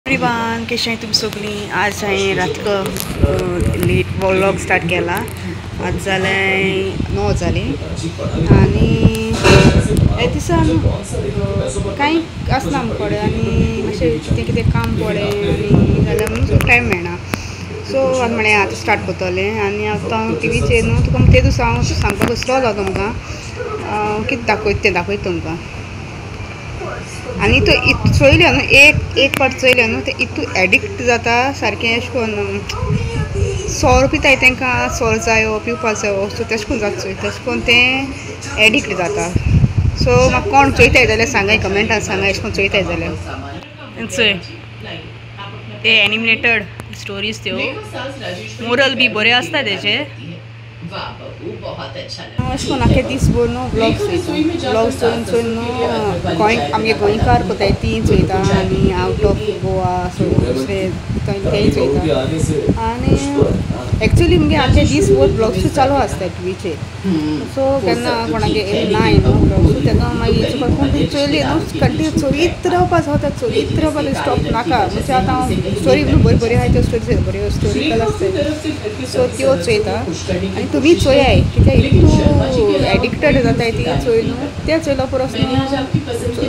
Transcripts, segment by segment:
everyone कशें तुम सगळीं आज हांवें रातलो लेट व्लॉग स्टार्ट केला आज जाले 9 जालीं आनी हे दिसान कांय आसना आमचे आनी मातशें कितें कितें काम पडलें आनी जाल्यार म्हणून टायम मेळना सो आज म्हळें आतां स्टार्ट करतलें आनी आतां टीव्हीचेर न्हू तुका ते दिसा हांव सांगपाक विसरलो तुमकां कितें दाखयता तुमकां आनी तो चोयले न्हू एक पार्ट चोयले न्हू ते इतू एडिक्ट जाता सारकें अशें करून सोर पिताय तांकां सोर जायो पिवपाक जायो सो तशें करून जाता तशें करून तें एडिक्ट जाता सो म्हाका कोण चोयताय जाल्यार सांगाय कमेंटान सांगाय अशें करून चोयताय जाल्यार चोय ते एनिमेटेड स्टोरीज त्यो मोरल बी बरे आसता तेजे अशें करून आख्खे दीसभर न्हू ब्लॉग्स चोयन न्हू आमगे गोंयकार कोताय ती चोयता आनी आवट ऑफ गोवा सो दुसरे तेय चोयता आनी एक्चुली मुगे आख्खे दीसभर ब्लॉग्स चालू आसता टीव्हीचेर सो केन्ना कोणागे नाय न्हू ब्लॉग्स तेका मागीर कोण चोयली न्हू कंटिन्यू चोयत रावपाक स्टॉप नाका म्हणजे आतां स्टोरी बरी बरी आहाय त्यो स्टोरी बऱ्यो हिस्टोरिकल आसता सो त्यो चोयता आनी तुमी चोयाय कित्याक इतू एडिक्टेड जाताय ती चोय न्हू तें चोयलो परस न्हू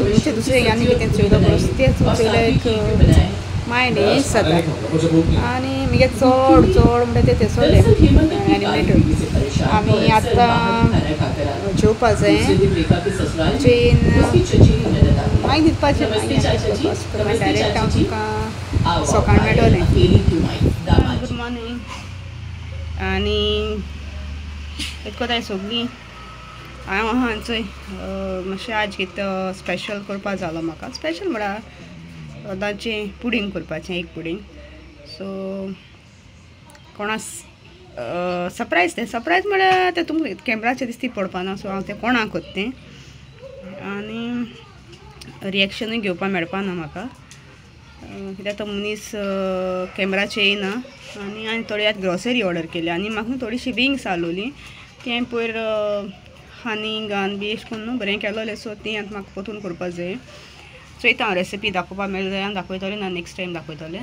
म्हणजे दुसरें आनी कितें चोयलो परस तें चोयल्यार एक मायंड हें जाता आनी मगे चड म्हणटा तें सोडलें एनिमेटेड आमी आतां जेवपा जाय जेन मागीर न्हिदपाचें डायरेक्ट हांव तुमकां सकाळ मेळटलें गूड मॉर्निंग आनी एत कोताय सगळीं हांव आहा चोय मातशें आज कितें स्पेशल करपा जालो म्हाका स्पेशल म्हळ्यार दाचें पुडींग करपाचें एक पुडींग सो कोणा सरप्रायज म्हळ्यार तें तुमकां कॅमेराचेर दिसती पडपाना सो हांव तें कोणाक कोत्ता तें आनी रिएक्शनूय घेवपा मेळपाना म्हाका कित्याक तो मनीस कॅमेराचेर येयना आनी हांवें थोडी आतां ग्रॉसरी ऑर्डर केली आनी म्हाका न्हू थोडीशी विंग्स आसलोलीं ती हांवें पयर हानी घान बी अशें करून न्हू बरें केलोलें सो ती आतां म्हाका पोतून करपा जाय चोयता हांव रेसिपी दाखोवपा मेळ्ळी जाल्यार दाखयतलें ना नेक्स्ट टायम दाखयतलें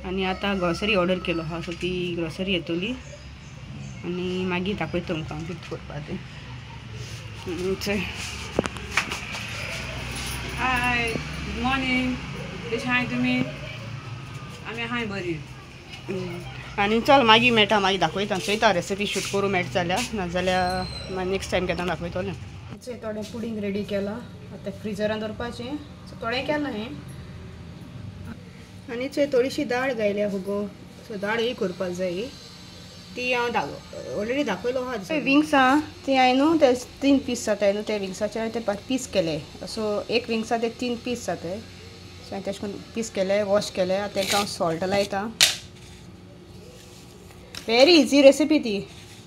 आनी आतां ग्रॉसरी ऑर्डर केलो आहा सो ती ग्रॉसरी येतली आनी मागीर दाखयता तुमकां कितें करपा तें चोय हाय गुड मॉर्निंग कशें आहाय तुमी आमी आहाय बरी आनी चल मागीर मेळटा मागीर दाखयता चोयता रेसिपी शूट करूं मेळटा जाल्यार नाजाल्यार मागीर नेक्स्ट टायम केन्ना दाखयतलें चोय थोडें पुडींग रेडी केलां आतां फ्रिजरान दवरपाचें सो थोडें केलां हें आनी चोय थोडीशी दाळ गायल्या गो सो दाळ ही करपाक जाय ती हांव ऑलरेडी दाखयलो आहा विंग्स आहा ती हांवें न्हू ते 3 पीस जाताय न्हू ते विंग्साचे हांवें ते पीस केले सो एक विंग्सा ते 3 पीस जाताय सो हांवें तेश करून पीस केले वॉश केले आतां तांकां हांव सॉल्ट लायता व्हेरी इजी रेसिपी ती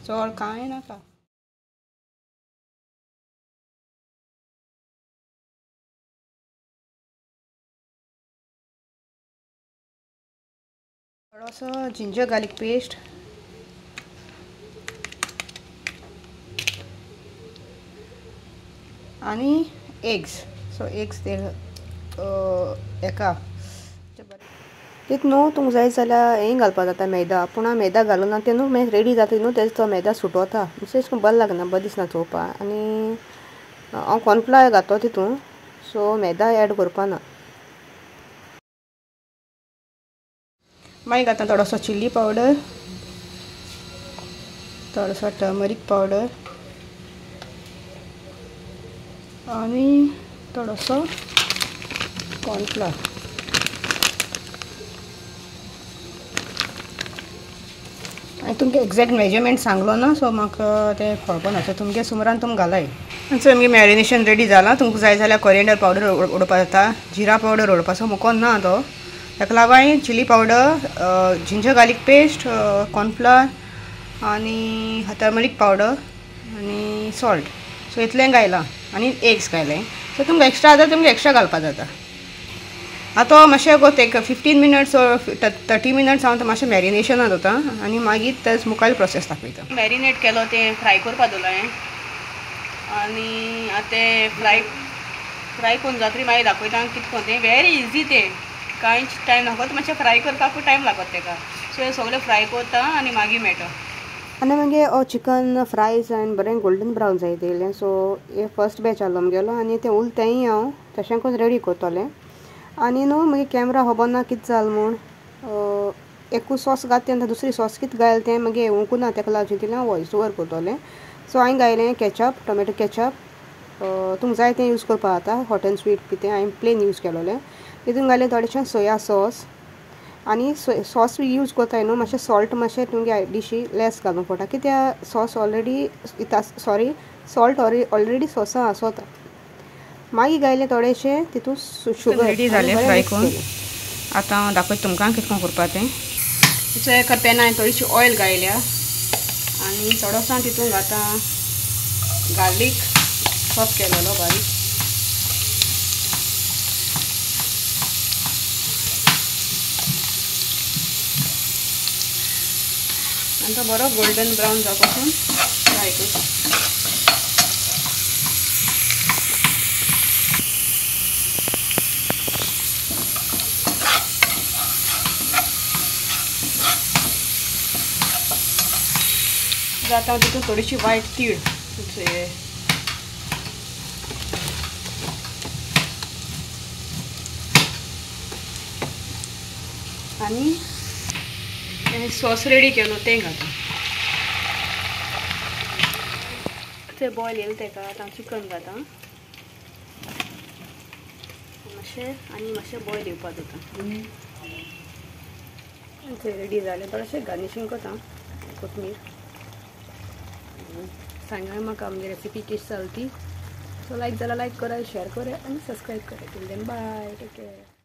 चड कांय नाका थोडोसो जिंजर गार्लिक पेस्ट आनी एग्स सो एग्स ते एका तेत न्हू तुमकां जाय जाल्यार हें घालपा जाता मैदा पूण हांव मैदा घालूना तें न्हू मागीर रेडी जाता न्हू तेजो तो मैदा सुटोता म्हणजे अशें करून बरें लागना बरें दिसना चोवपा आनी हांव कॉर्नफ्लावर घातो तितून सो मैदा एड करपाना मागीर घालता थोडोसो चिली पावडर थोडोसो टर्मरीक पावडर आनी थोडोसो कॉर्नफ्लावर आनी तुमकां एक्झॅक्ट मेजरमेंट सांगलो ना सो म्हाका तें कळपना सो तुमगे सुमारान तुमी घालाय सो आमगे मॅरिनेशन रेडी जालां तुमकां जाय जाल्यार कोरिएंडर पावडर उडोवपा जाता जिरा पावडर उडोवपाचो मुकोन ना तो ताका लागून हांवें chilli powder ginger garlic paste cornflour आनी टर्मरीक पावडर आनी सॉल्ट सो इतलें घायलां आनी एग्स घायलें सो तुमकां एक्स्ट्रा जाता तुमकां एक्स्ट्रा घालपा जाता आतां मातशें गो ते 15 मिनट्स 30 मिनट्स हांव मातशें मॅरिनेशनान दवरता आनी मागीर तेच मुखार प्रोसेस दाखयता मॅरिनेट केलो तें फ्राय करपा दवरलो हांवें आनी आतां तें फ्राय करून जातरी मागीर दाखयता कितें करून तें व्हेरी इजी तें कांयच टायम लागत मातशें फ्राय करपाकूय टायम लागत तेका सो हे सगळें फ्राय करता आनी मागीर मेळटा आनी मागीर चिकन फ्राय जावन बरें गोल्डन ब्रावन जाय येयलें सो हे फर्स्ट बॅच आहलो आमगेलो आनी तें उरलें तेंय हांव तशेंकच रेडी करतलें आनी न्हू मागीर कॅमेरा खबर ना कितें जाल म्हूण एकू सॉस घात तेन्ना दुसरी सॉस कितें घायल तें मागीर हेवूंकू ना तेका लागून चिंतलें हांव वॉयस ओवर करतलें सो हांवें घायलें केचप टोमॅटो केचप तुमकां जाय तें यूज करपा जाता हॉट एंड स्वीट कितें हांवें प्लेन यूज केलोलें तितून घालें थोडेशें सोया सॉस आनी सॉस बी यूज कोताय न्हू मातशें सॉल्ट मातशें तुमगे डिशी लेस घालूंक पडटा कित्याक सॉस ऑलरेडी सॉल्ट ऑलरेडी सॉसा आसोता मागीर घायलें थोडेशें तितून शुगर रेडी जालें फ्राय करून आतां हांव दाखयता तुमकां कितें करपा तें सो एका पॅनान थोडीशी ऑयल घायल्या आनी थोडोसो तितून घाता गार्लीक चॉप केलेलो बारीक आनी तो बरो गोल्डन ब्रावन जावपासून फ्राय करता आतां तितून थोडीशी वायट तीळ आनी सॉस रेडी केलो तें घालता तें बॉयल येयलें तेका आतां चिकन घालता मातशें आनी मातशें बॉयल येवपा जाता तें रेडी जालें थोडेशें गार्निशींग करता कोथमीर सांगा म्हाका आमची रेसिपी कशी जाली ती सो लायक जाल्यार लायक करा शेअर करा आनी सबस्क्राईब करा till then bye take care